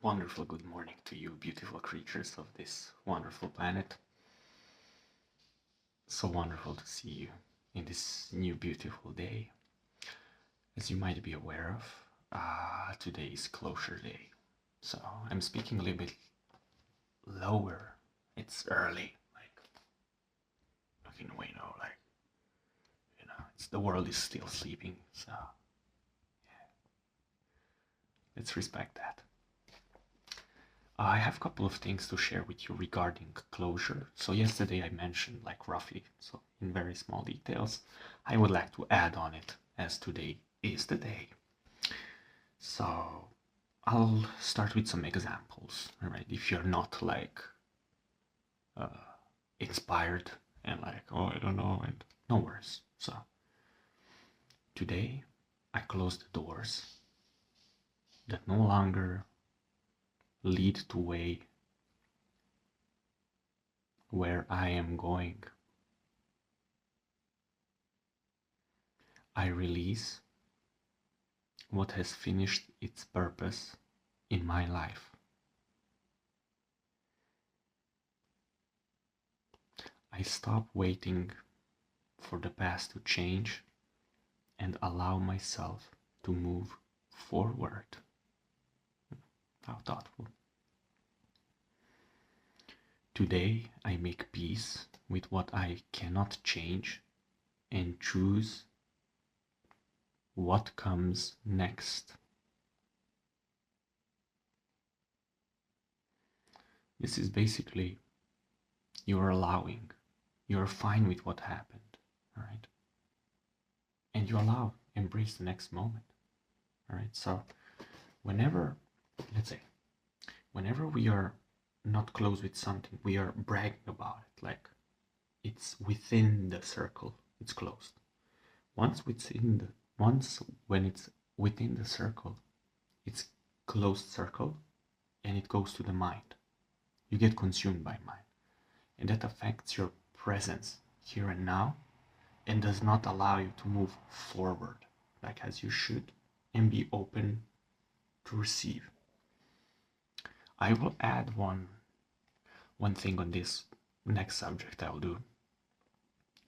Wonderful good morning to you, beautiful creatures of this wonderful planet. So wonderful to see you in this new beautiful day. As you might be aware of, today is closure day. So I'm speaking a little bit lower. It's early, like looking away now, it's the world is still sleeping. So yeah, let's respect that. I have a couple of things to share with you regarding closure. So yesterday I mentioned like roughly, so in very small details. I would like to add on it as today is the day. So I'll start with some examples, all right? If you're not like inspired and like, oh, I don't know, and no worries. So today I closed the doors that no longer lead to way where I am going. I release what has finished its purpose in my life. I stop waiting for the past to change and allow myself to move forward. How thoughtful. Today I make peace with what I cannot change and choose what comes next. This is basically you're allowing, you're fine with what happened, all right? And you allow, embrace the next moment, all right? So whenever, let's say, whenever we are not close with something, we are bragging about it, like it's within the circle, it's closed. Once when it's within the circle, it's closed circle and it goes to the mind. You get consumed by mind. And that affects your presence here and now and does not allow you to move forward like as you should and be open to receive. I will add one thing on this next subject. I'll do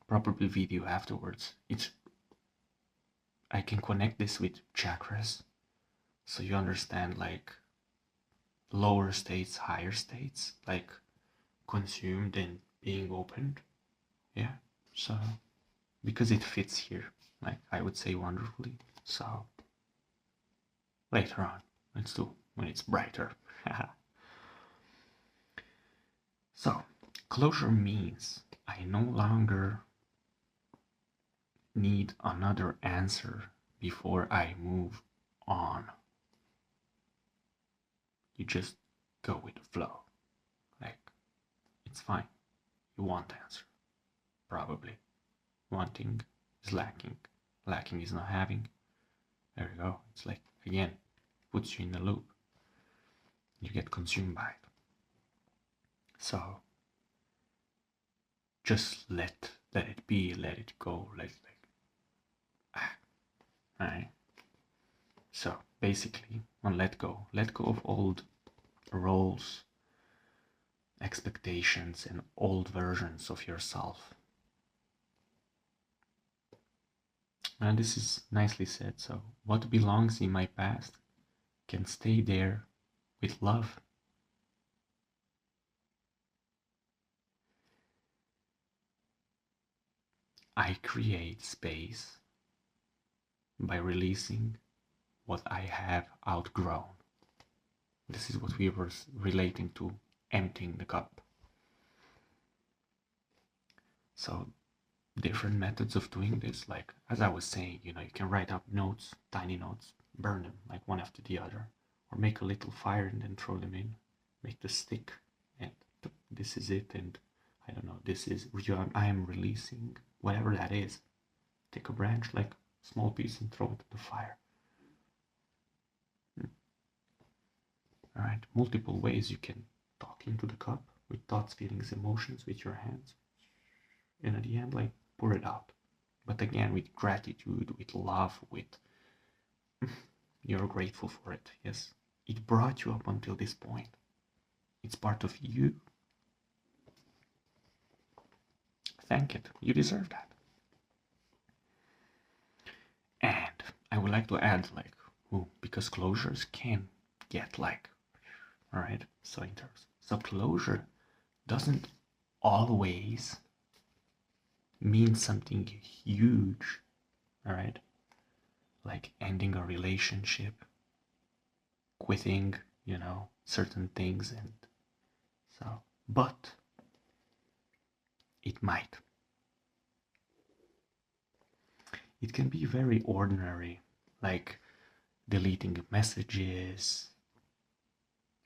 probably video afterwards. I can connect this with chakras so you understand like lower states, higher states, like consumed and being opened. Yeah, so because it fits here, like I would say wonderfully. So later on, let's do when it's brighter. So closure means I no longer need another answer before I move on. You just go with the flow. Like, it's fine. You want the answer. Probably. Wanting is lacking. Lacking is not having. There you go. It's like, again, puts you in the loop. You get consumed by it. So, just let it be, let it go, right? So, basically, on let go of old roles, expectations, and old versions of yourself. And this is nicely said. So, what belongs in my past can stay there with love. I create space by releasing what I have outgrown. This is what we were relating to emptying the cup. So different methods of doing this, like as I was saying, you can write up notes, tiny notes, burn them like one after the other, or make a little fire and then throw them in, make the stick, and this is it, and I don't know, this is I am releasing whatever that is. Take a branch, like a small piece, and throw it in the fire. All right, multiple ways you can talk into the cup with thoughts, feelings, emotions with your hands, and at the end, like pour it out. But again, with gratitude, with love, with you're grateful for it. Yes, It brought you up until this point. It's part of you. Thank it. You deserve that. And I would like to add, like, because closures can get like, all right, so interesting. So closure doesn't always mean something huge, all right? Like ending a relationship, quitting, certain things, and so, but it might. It can be very ordinary, like deleting messages,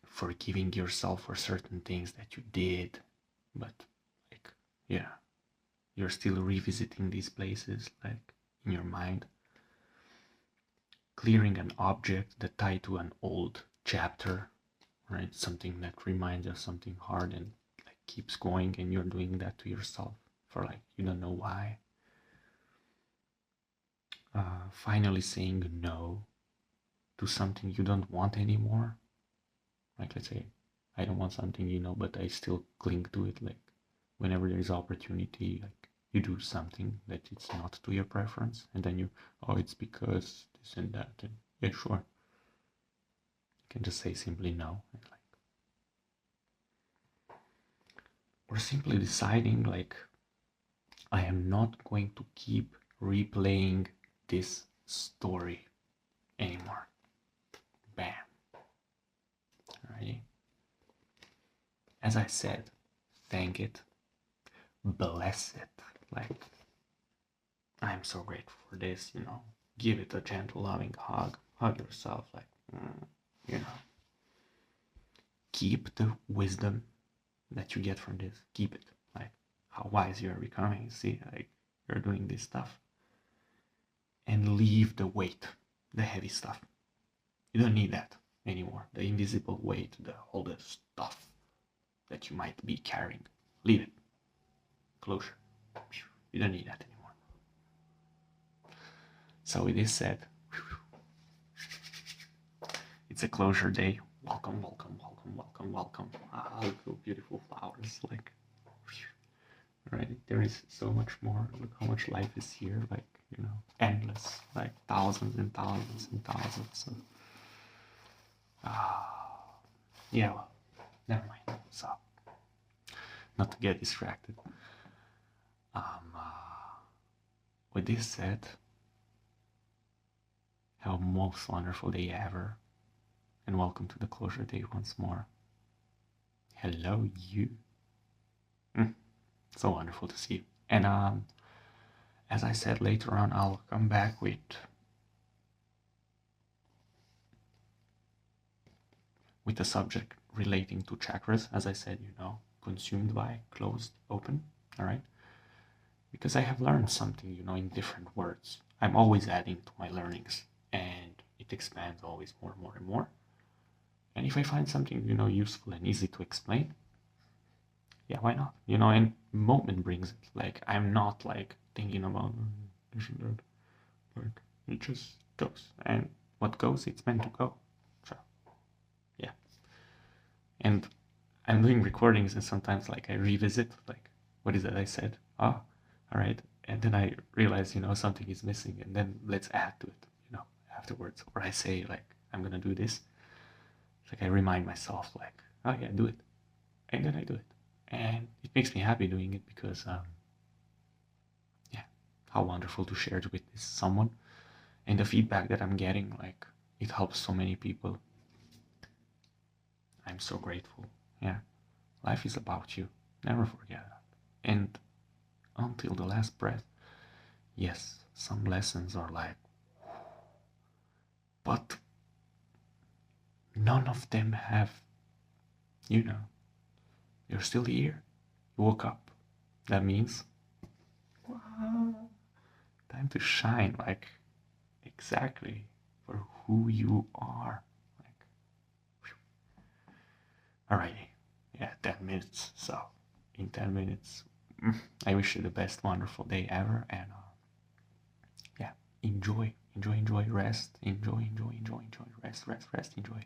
forgiving yourself for certain things that you did, but like, yeah, you're still revisiting these places, like in your mind. Clearing an object that tied to an old chapter, right? Something that reminds you of something hard and like keeps going, and you're doing that to yourself for like you don't know why. Finally saying no to something you don't want anymore. Like, let's say I don't want something, but I still cling to it. Like whenever there is opportunity, like you do something that it's not to your preference, and then it's because this and that, and yeah, sure. You can just say simply no, or simply deciding like, I am not going to keep replaying this story anymore. Bam. Alrighty. As I said, thank it, bless it. Like, I'm so grateful for this, Give it a gentle, loving hug. Hug yourself, like, Keep the wisdom that you get from this. Keep it. Like, how wise you are becoming. See, like, you're doing this stuff. And leave the weight, the heavy stuff. You don't need that anymore. The invisible weight, all the stuff that you might be carrying. Leave it. Closure. You don't need that anymore. So with this said, it's a closure day. Welcome, welcome, welcome, welcome, welcome. Look, beautiful flowers. Like, right? There is so much more. Look how much life is here. Like, endless. Like thousands and thousands and thousands. Yeah, well, never mind. So, not to get distracted. With this said, have a most wonderful day ever, and welcome to the closure day once more. Hello, you. So wonderful to see you. And as I said, later on, I'll come back with the subject relating to chakras. As I said, consumed by, closed, open. All right. Because I have learned something, in different words. I'm always adding to my learnings, and it expands always more and more and more. And if I find something, useful and easy to explain, yeah, why not? And moment brings it. Like, I'm not like thinking about this and that. Like, it just goes. And what goes, it's meant to go. So, yeah. And I'm doing recordings, and sometimes like I revisit, like, what is that I said? All right. And then I realize, something is missing, and then let's add to it, afterwards. Or I say, like, I'm gonna do this. Like, I remind myself, like, oh yeah, do it. And then I do it. And it makes me happy doing it because, yeah, how wonderful to share it with someone. And the feedback that I'm getting, like, it helps so many people. I'm so grateful. Yeah, life is about you. Never forget that. And until the last breath, yes, some lessons are like, but none of them have, you're still here. You woke up. That means, time to shine, like, exactly for who you are. Like, alrighty, yeah, 10 minutes. So, in 10 minutes, I wish you the best wonderful day ever, and yeah, enjoy, rest, enjoy, rest, enjoy.